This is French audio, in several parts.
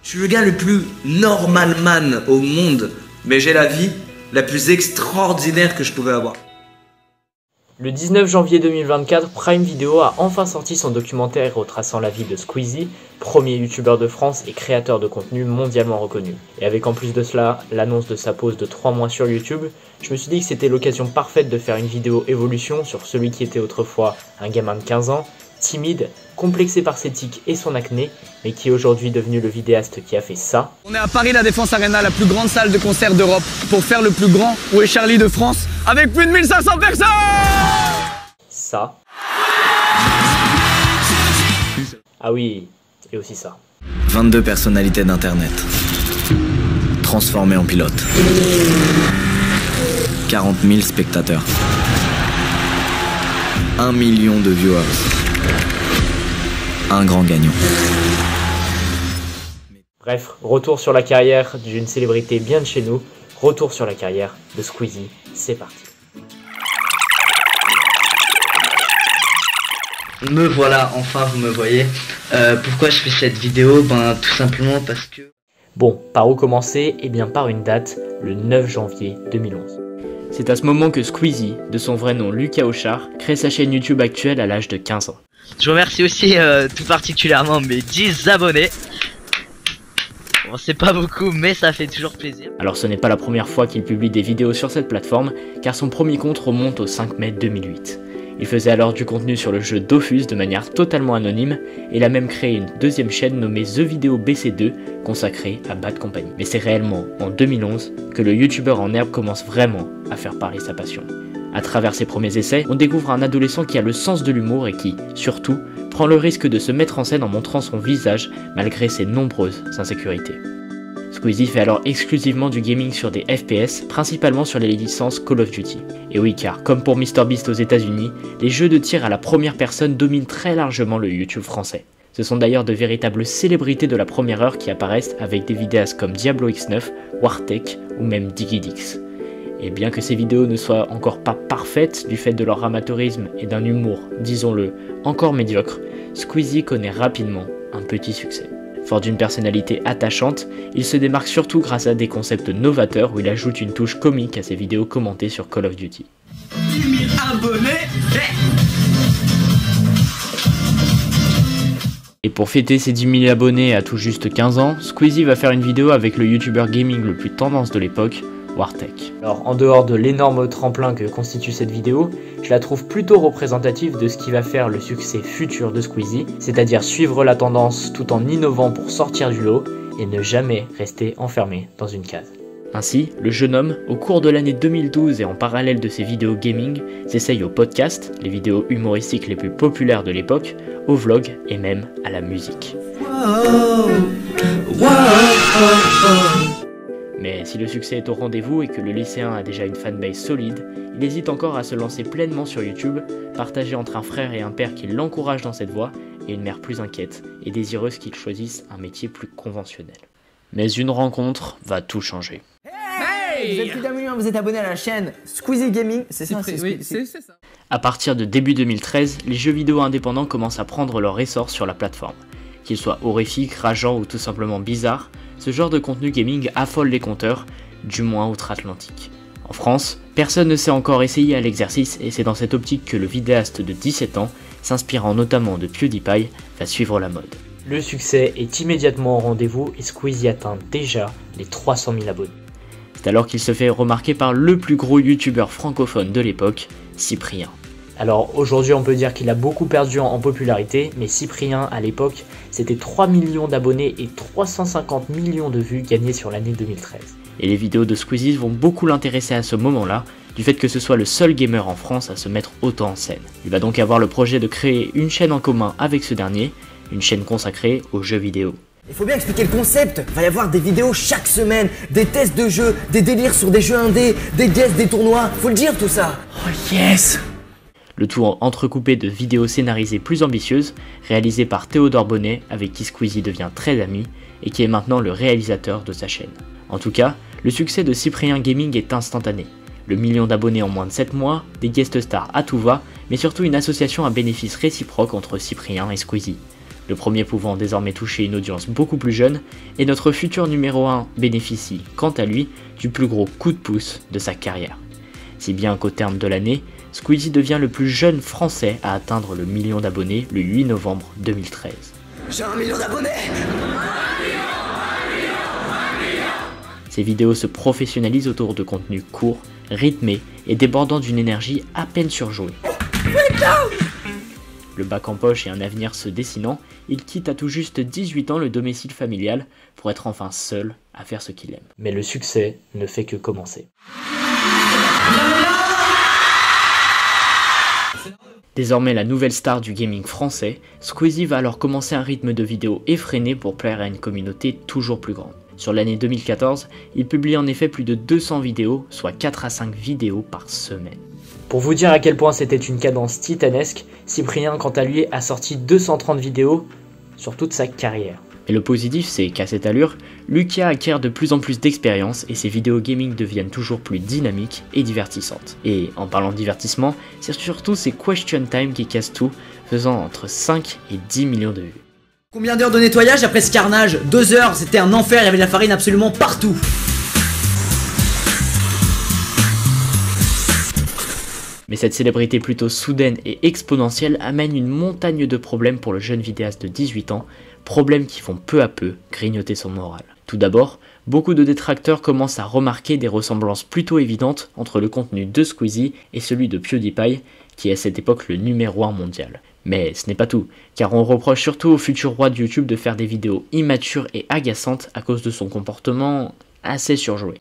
Je suis le gars le plus normal man au monde, mais j'ai la vie la plus extraordinaire que je pouvais avoir. Le 19 janvier 2024, Prime Video a enfin sorti son documentaire retraçant la vie de Squeezie, premier youtubeur de France et créateur de contenu mondialement reconnu. Et avec en plus de cela l'annonce de sa pause de 3 mois sur YouTube, je me suis dit que c'était l'occasion parfaite de faire une vidéo évolution sur celui qui était autrefois un gamin de 15 ans, timide, complexé par ses tics et son acné, mais qui est aujourd'hui devenu le vidéaste qui a fait ça. On est à Paris La Défense Arena, la plus grande salle de concert d'Europe, pour faire le plus grand Où est Charlie de France, avec plus de 1500 personnes. Ça. Ah oui, et aussi ça. 22 personnalités d'internet, transformées en pilotes. 40 000 spectateurs. 1 million de viewers. Un grand gagnant. Bref, retour sur la carrière d'une célébrité bien de chez nous, retour sur la carrière de Squeezie, c'est parti. Me voilà, enfin vous me voyez. Pourquoi je fais cette vidéo? Ben tout simplement parce que... Bon, par où commencer? Eh bien par une date, le 9 janvier 2011. C'est à ce moment que Squeezie, de son vrai nom Lucas Auchard, crée sa chaîne YouTube actuelle à l'âge de 15 ans. Je remercie aussi tout particulièrement mes 10 abonnés. Bon, c'est pas beaucoup, mais ça fait toujours plaisir. Alors ce n'est pas la première fois qu'il publie des vidéos sur cette plateforme, car son premier compte remonte au 5 mai 2008. Il faisait alors du contenu sur le jeu Dofus de manière totalement anonyme, et il a même créé une deuxième chaîne nommée The Video BC2, consacrée à Bad Company. Mais c'est réellement en 2011 que le youtubeur en herbe commence vraiment à faire parler sa passion. À travers ses premiers essais, on découvre un adolescent qui a le sens de l'humour et qui, surtout, prend le risque de se mettre en scène en montrant son visage malgré ses nombreuses insécurités. Squeezie fait alors exclusivement du gaming sur des FPS, principalement sur les licences Call of Duty. Et oui, car comme pour MrBeast aux États-Unis, les jeux de tir à la première personne dominent très largement le YouTube français. Ce sont d'ailleurs de véritables célébrités de la première heure qui apparaissent avec des vidéastes comme Diablo X9, Wartech ou même DiggyDix. Et bien que ces vidéos ne soient encore pas parfaites du fait de leur amateurisme et d'un humour, disons-le, encore médiocre, Squeezie connaît rapidement un petit succès. Fort d'une personnalité attachante, il se démarque surtout grâce à des concepts novateurs où il ajoute une touche comique à ses vidéos commentées sur Call of Duty. 10 000 abonnés. Et pour fêter ses 10 000 abonnés à tout juste 15 ans, Squeezie va faire une vidéo avec le youtubeur gaming le plus tendance de l'époque, Wartech. Alors en dehors de l'énorme tremplin que constitue cette vidéo, je la trouve plutôt représentative de ce qui va faire le succès futur de Squeezie, c'est-à-dire suivre la tendance tout en innovant pour sortir du lot et ne jamais rester enfermé dans une case. Ainsi, le jeune homme, au cours de l'année 2012 et en parallèle de ses vidéos gaming, s'essaye au podcast, les vidéos humoristiques les plus populaires de l'époque, au vlog et même à la musique. Mais si le succès est au rendez-vous et que le lycéen a déjà une fanbase solide, il hésite encore à se lancer pleinement sur YouTube, partagé entre un frère et un père qui l'encouragent dans cette voie, et une mère plus inquiète et désireuse qu'il choisisse un métier plus conventionnel. Mais une rencontre va tout changer. Hey, vous êtes plus d'un million, vous êtes abonné à la chaîne Squeezie Gaming, c'est ça? Oui, c'est ça. À partir de début 2013, les jeux vidéo indépendants commencent à prendre leur essor sur la plateforme. Qu'ils soient horrifiques, rageants ou tout simplement bizarres, ce genre de contenu gaming affole les compteurs, du moins outre-Atlantique. En France, personne ne s'est encore essayé à l'exercice et c'est dans cette optique que le vidéaste de 17 ans, s'inspirant notamment de PewDiePie, va suivre la mode. Le succès est immédiatement au rendez-vous et Squeezie atteint déjà les 300 000 abonnés. C'est alors qu'il se fait remarquer par le plus gros youtubeur francophone de l'époque, Cyprien. Alors aujourd'hui on peut dire qu'il a beaucoup perdu en popularité, mais Cyprien à l'époque c'était 3 millions d'abonnés et 350 millions de vues gagnées sur l'année 2013. Et les vidéos de Squeezie vont beaucoup l'intéresser à ce moment-là, du fait que ce soit le seul gamer en France à se mettre autant en scène. Il va donc avoir le projet de créer une chaîne en commun avec ce dernier, une chaîne consacrée aux jeux vidéo. Il faut bien expliquer le concept. Il va y avoir des vidéos chaque semaine, des tests de jeux, des délires sur des jeux indés, des guests, des tournois. Faut le dire tout ça. Oh yes. Le tout entrecoupé de vidéos scénarisées plus ambitieuses, réalisées par Théodore Bonnet, avec qui Squeezie devient très ami, et qui est maintenant le réalisateur de sa chaîne. En tout cas, le succès de Cyprien Gaming est instantané. Le million d'abonnés en moins de 7 mois, des guest stars à tout va, mais surtout une association à bénéfice réciproque entre Cyprien et Squeezie. le premier pouvant désormais toucher une audience beaucoup plus jeune, et notre futur numéro 1 bénéficie, quant à lui, du plus gros coup de pouce de sa carrière. Si bien qu'au terme de l'année, Squeezie devient le plus jeune français à atteindre le million d'abonnés le 8 novembre 2013. J'ai 1 million d'abonnés! Ses vidéos se professionnalisent autour de contenus courts, rythmés et débordant d'une énergie à peine surjouée. Le bac en poche et un avenir se dessinant, il quitte à tout juste 18 ans le domicile familial pour être enfin seul à faire ce qu'il aime. Mais le succès ne fait que commencer. Désormais la nouvelle star du gaming français, Squeezie va alors commencer un rythme de vidéos effréné pour plaire à une communauté toujours plus grande. Sur l'année 2014, il publie en effet plus de 200 vidéos, soit 4 à 5 vidéos par semaine. Pour vous dire à quel point c'était une cadence titanesque, Cyprien quant à lui a sorti 230 vidéos sur toute sa carrière. Et le positif c'est qu'à cette allure, Lucas acquiert de plus en plus d'expérience et ses vidéos gaming deviennent toujours plus dynamiques et divertissantes. Et en parlant de divertissement, c'est surtout ces question time qui cassent tout, faisant entre 5 et 10 millions de vues. Combien d'heures de nettoyage après ce carnage? 2 heures, c'était un enfer, il y avait de la farine absolument partout. Mais cette célébrité plutôt soudaine et exponentielle amène une montagne de problèmes pour le jeune vidéaste de 18 ans, problèmes qui font peu à peu grignoter son moral. Tout d'abord, beaucoup de détracteurs commencent à remarquer des ressemblances plutôt évidentes entre le contenu de Squeezie et celui de PewDiePie, qui est à cette époque le numéro 1 mondial. Mais ce n'est pas tout, car on reproche surtout au futur roi de YouTube de faire des vidéos immatures et agaçantes à cause de son comportement assez surjoué.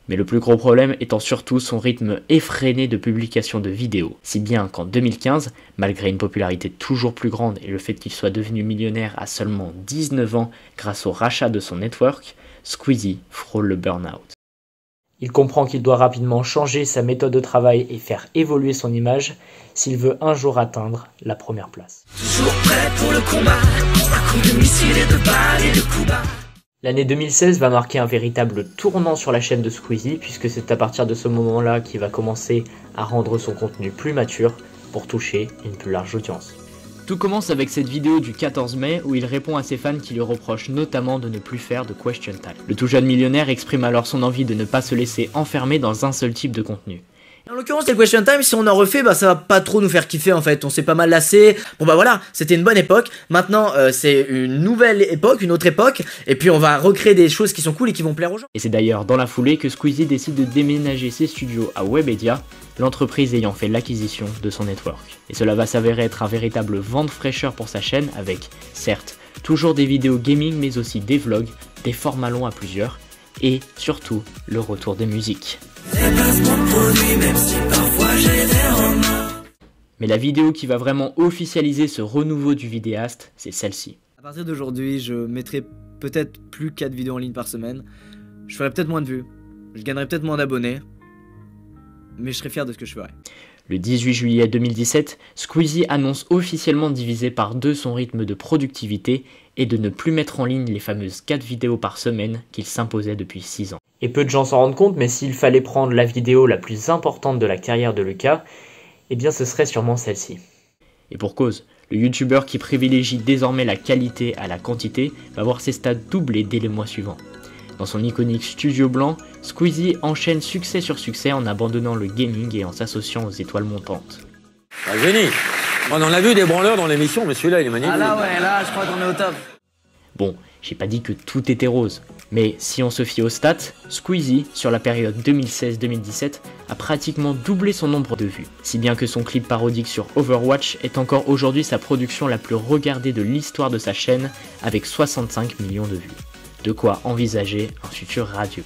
Mais le plus gros problème étant surtout son rythme effréné de publication de vidéos, si bien qu'en 2015, malgré une popularité toujours plus grande et le fait qu'il soit devenu millionnaire à seulement 19 ans grâce au rachat de son network, Squeezie frôle le burn-out. Il comprend qu'il doit rapidement changer sa méthode de travail et faire évoluer son image s'il veut un jour atteindre la première place. Toujours prêt pour le combat, à coups de missiles et de balles et de coups bas. L'année 2016 va marquer un véritable tournant sur la chaîne de Squeezie puisque c'est à partir de ce moment-là qu'il va commencer à rendre son contenu plus mature pour toucher une plus large audience. Tout commence avec cette vidéo du 14 mai où il répond à ses fans qui lui reprochent notamment de ne plus faire de question time. Le tout jeune millionnaire exprime alors son envie de ne pas se laisser enfermer dans un seul type de contenu. En l'occurrence, c'est le question time, si on en refait, bah ça va pas trop nous faire kiffer en fait, on s'est pas mal lassé. Bon bah voilà, c'était une bonne époque, maintenant c'est une nouvelle époque, une autre époque, et puis on va recréer des choses qui sont cool et qui vont plaire aux gens. Et c'est d'ailleurs dans la foulée que Squeezie décide de déménager ses studios à Webedia, l'entreprise ayant fait l'acquisition de son network. Et cela va s'avérer être un véritable vent de fraîcheur pour sa chaîne avec, certes, toujours des vidéos gaming mais aussi des vlogs, des formats longs à plusieurs, et surtout le retour des musiques. Mais la vidéo qui va vraiment officialiser ce renouveau du vidéaste, c'est celle-ci. À partir d'aujourd'hui, je mettrai peut-être plus 4 vidéos en ligne par semaine. Je ferai peut-être moins de vues, je gagnerai peut-être moins d'abonnés, mais je serai fier de ce que je ferai. Le 18 juillet 2017, Squeezie annonce officiellement diviser par 2 son rythme de productivité et de ne plus mettre en ligne les fameuses 4 vidéos par semaine qu'il s'imposait depuis 6 ans. Et peu de gens s'en rendent compte, mais s'il fallait prendre la vidéo la plus importante de la carrière de Lucas, eh bien ce serait sûrement celle-ci. Et pour cause, le youtubeur qui privilégie désormais la qualité à la quantité va voir ses stats doubler dès les mois suivants. Dans son iconique studio blanc, Squeezie enchaîne succès sur succès en abandonnant le gaming et en s'associant aux étoiles montantes. Ah, génie! On en a vu des branleurs dans l'émission, mais celui-là il est magnifique. Ah là ouais, là je crois qu'on est au top. Bon, j'ai pas dit que tout était rose, mais si on se fie aux stats, Squeezie, sur la période 2016-2017, a pratiquement doublé son nombre de vues, si bien que son clip parodique sur Overwatch est encore aujourd'hui sa production la plus regardée de l'histoire de sa chaîne, avec 65 millions de vues. De quoi envisager un futur radieux.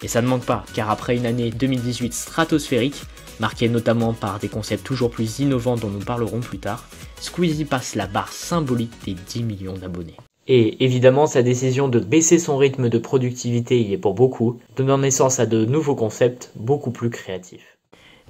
Et ça ne manque pas, car après une année 2018 stratosphérique, marquée notamment par des concepts toujours plus innovants dont nous parlerons plus tard, Squeezie passe la barre symbolique des 10 millions d'abonnés. Et évidemment, sa décision de baisser son rythme de productivité y est pour beaucoup, donnant naissance à de nouveaux concepts beaucoup plus créatifs.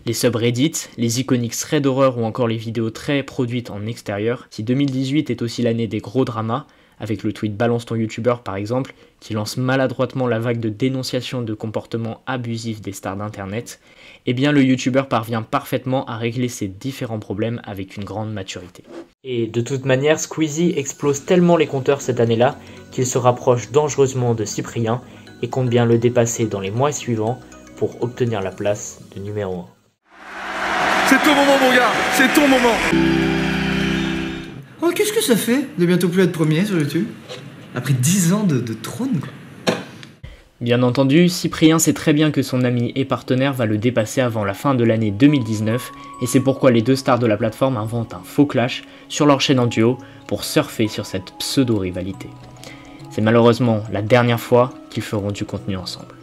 Les subreddits, les iconiques threads d'horreur ou encore les vidéos très produites en extérieur, si 2018 est aussi l'année des gros dramas, avec le tweet Balance ton youtubeur par exemple, qui lance maladroitement la vague de dénonciation de comportements abusifs des stars d'internet, eh bien le youtubeur parvient parfaitement à régler ces différents problèmes avec une grande maturité. Et de toute manière, Squeezie explose tellement les compteurs cette année-là qu'il se rapproche dangereusement de Cyprien et compte bien le dépasser dans les mois suivants pour obtenir la place de numéro 1. C'est ton moment, mon gars, c'est ton moment. Oh, qu'est-ce que ça fait de bientôt plus être premier sur YouTube? Après 10 ans de trône, quoi. Bien entendu, Cyprien sait très bien que son ami et partenaire va le dépasser avant la fin de l'année 2019 et c'est pourquoi les deux stars de la plateforme inventent un faux clash sur leur chaîne en duo pour surfer sur cette pseudo-rivalité. C'est malheureusement la dernière fois qu'ils feront du contenu ensemble.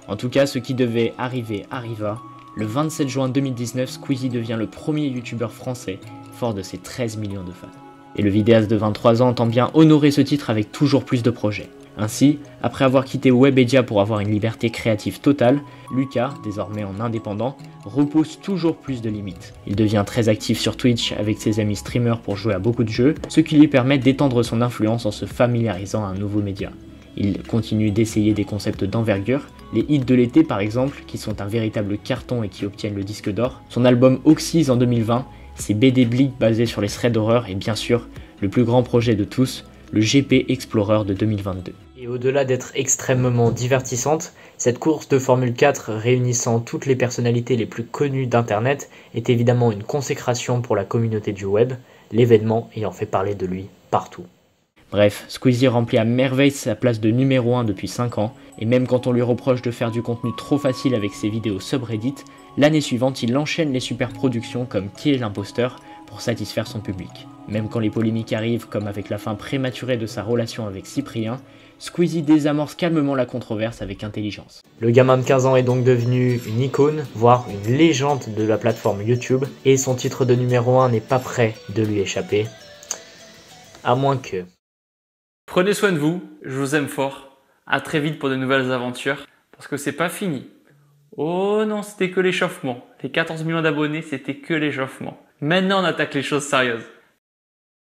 En tout cas, ce qui devait arriver arriva. Le 27 juin 2019, Squeezie devient le premier youtubeur français fort de ses 13 millions de fans. Et le vidéaste de 23 ans entend bien honorer ce titre avec toujours plus de projets. Ainsi, après avoir quitté Webedia pour avoir une liberté créative totale, Lucas, désormais en indépendant, repousse toujours plus de limites. Il devient très actif sur Twitch avec ses amis streamers pour jouer à beaucoup de jeux, ce qui lui permet d'étendre son influence en se familiarisant à un nouveau média. Il continue d'essayer des concepts d'envergure, les hits de l'été par exemple, qui sont un véritable carton et qui obtiennent le disque d'or, son album Oxys en 2020, ses BD Bleak basés sur les threads d'horreur et bien sûr, le plus grand projet de tous, le GP Explorer de 2022. Et au-delà d'être extrêmement divertissante, cette course de Formule 4 réunissant toutes les personnalités les plus connues d'internet est évidemment une consécration pour la communauté du web, l'événement ayant fait parler de lui partout. Bref, Squeezie remplit à merveille sa place de numéro 1 depuis 5 ans, et même quand on lui reproche de faire du contenu trop facile avec ses vidéos subreddit, l'année suivante il enchaîne les super productions comme Qui est l'imposteur pour satisfaire son public. Même quand les polémiques arrivent, comme avec la fin prématurée de sa relation avec Cyprien, Squeezie désamorce calmement la controverse avec intelligence. Le gamin de 15 ans est donc devenu une icône, voire une légende de la plateforme YouTube, et son titre de numéro 1 n'est pas prêt de lui échapper. À moins que... Prenez soin de vous, je vous aime fort. À très vite pour de nouvelles aventures, parce que c'est pas fini. Oh non, c'était que l'échauffement. Les 14 millions d'abonnés, c'était que l'échauffement. Maintenant, on attaque les choses sérieuses.